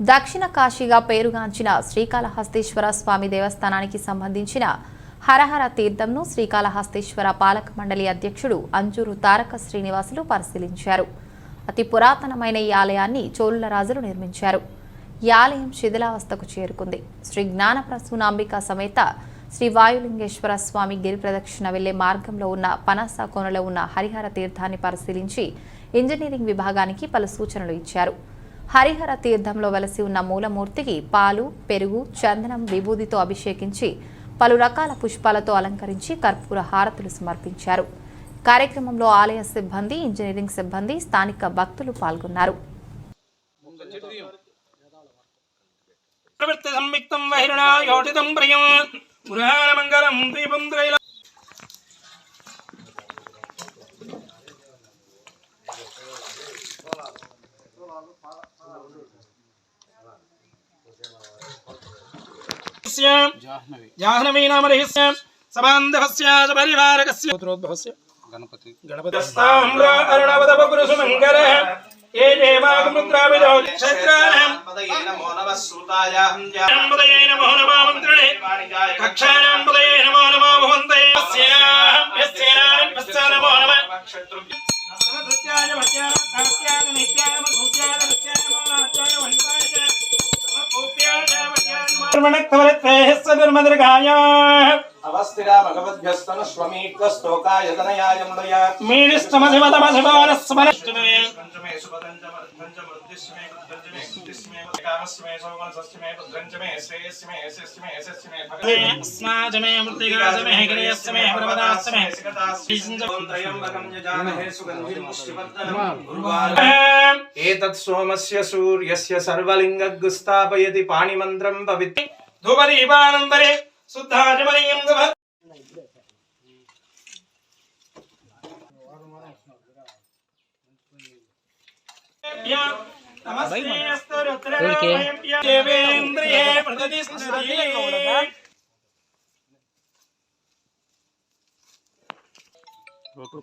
దక్షిణ కాశీగా పేరుగాంచిన శ్రీకాళహస్తీశ్వర స్వామి దేవస్థానానికి సంబంధించిన హరహర తీర్థంను శ్రీకాళహస్తీశ్వర పాలక మండలి అధ్యక్షుడు అంజూరు తారక శ్రీనివాసులు పరిశీలించారు. అతి పురాతనమైన ఈ ఆలయాన్ని చోళుల రాజులు నిర్మించారు. ఈ ఆలయం శిథిలావస్థకు చేరుకుంది. శ్రీ జ్ఞానప్రసూనాంబిక సమేత శ్రీ వాయులింగేశ్వర స్వామి గిరి ప్రదక్షిణ వెళ్లే మార్గంలో ఉన్న పనస కోనలో ఉన్న హరిహర తీర్థాన్ని పరిశీలించి ఇంజనీరింగ్ విభాగానికి పలు సూచనలు ఇచ్చారు. హరిహర తీర్థంలో వెలసి ఉన్న మూలమూర్తికి పాలు, పెరుగు, చందనం, విభూదితో అభిషేకించి పలు రకాల పుష్పాలతో అలంకరించి కర్పూర హారతులు సమర్పించారు. కార్యక్రమంలో ఆలయ సిబ్బంది, ఇంజనీరింగ్ సిబ్బంది, స్థానిక భక్తులు పాల్గొన్నారు. जाह्नवी नाम रहस्य समान्धस्य परिवारकस्य पुत्रोद्भवस्य गणपति अरुणवदपुरुषमङ्गलः ये देवागमुद्राविदो क्षेत्राणां पदये नमो नमः श्रुतायाहं जानं पदये नमो नमः मन्त्रणे कक्षाणां पदये नमो नमः भवन्ते यस्येनां नमो नमः क्षत्रुभ्य समधृत्याय भत्याय कात्याय नित्याय भूत्याय भत्याय नमो नात्याय वहिताय अवस्थिरा भगवद्भ्यस्तन स्वमीत्वस्तोकाय तनयाय मुदया मीनिष्टमधिमतमधिमानस्मरष्टमे पंचमे सुपदंचमे पंचमे कृतिस्मे कामस्मे सौगुणसस्मे पुत्रंचमे श्रेयस्मे यशस्मे यशस्मे भगवे अस्माजमे मृत्तिकाजमे गिरेयस्मे प्रवदास्मे सिकतास्त्रयंबकं यजामहे सुगन्धिं पुष्टिवर्धनं गुरुवारम् एतत् सोमस्य सूर्यस्य सर्वलिंगगुस्थापयति पाणिमन्त्रं पवित्रं धूपदीपानन्तरे शुद्धाचमनीयं गभ नमस्ते अस्तु रुद्रनामयं देवेन्द्रिये प्रतिष्ठिते